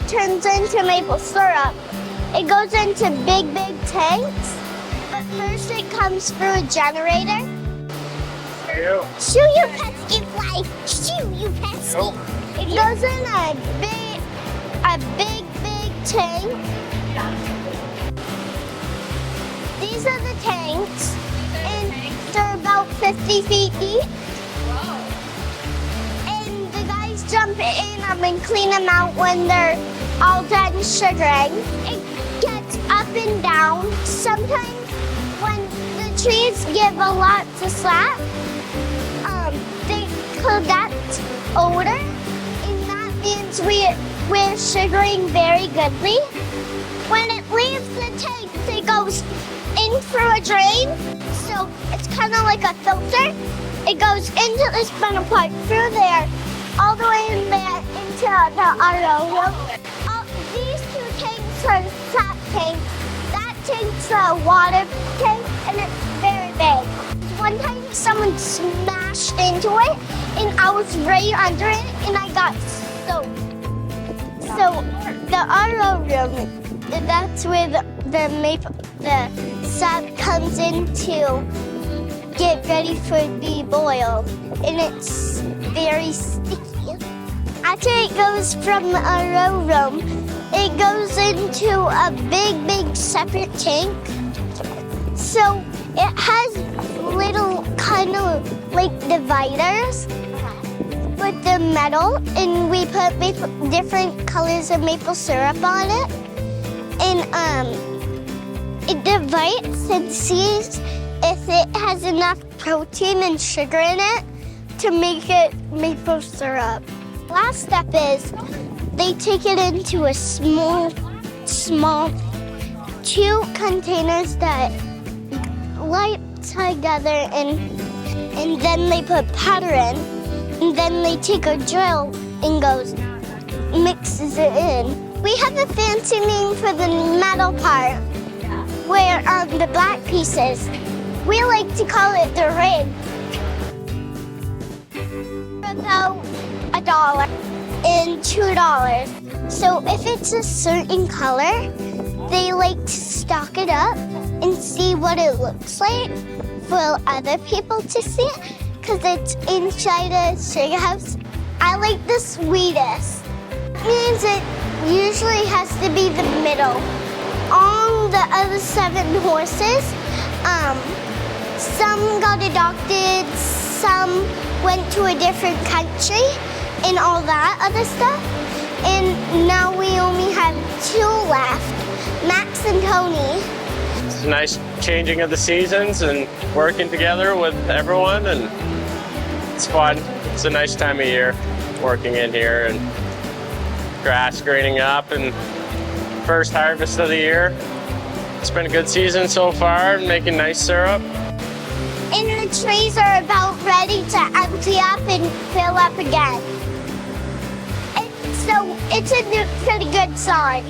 turns into maple syrup, it goes into big, big tanks. But first it comes through a generator. Shoo, you pesky fly! Shoo, you pesky! It goes in a big tank. These are the tanks, and they're about 50 feet deep. And the guys jump in them and clean them out when they're all done sugaring. It gets up and down. Sometimes when the trees give a lot to slap, they collect odor, and that means we're sugaring very goodly. When it leaves the tank, it goes in through a drain, so it's kind of like a filter. It goes into the spinal part through there, all the way in there into the RO. These two tanks are sap tanks. That tank's a water tank, and it's very big. One time someone smashed into it, and I was right under it, and I got soaked. So the RO room, that's where the sap comes in to get ready for the boil, and it's very sticky. After it goes from the RO room, it goes into a big separate tank. So it has little kind of like dividers with the metal, and we put different colors of maple syrup on it, and it divides and sees if it has enough protein and sugar in it to make it maple syrup. Last step is they take it into a small 2 containers that light together, and then they put powder in, and then they take a drill and mixes it in. We have a fancy name for the metal part, where the black pieces, we like to call it the ring. About $1 and $2. So if it's a certain color, they like to stock it up and see what it looks like for other people to see, because it's inside a sugar house. I like the sweetest. It means it usually has to be the middle. All the other 7 horses, some got adopted, some went to a different country, and all that other stuff. And now we only have 2 left, Max and Tony. It's a nice changing of the seasons and working together with everyone, and it's fun. It's a nice time of year working in here, and grass greening up, and first harvest of the year. It's been a good season so far, making nice syrup. And the trees are about ready to empty up and fill up again. And so it's a pretty good sign.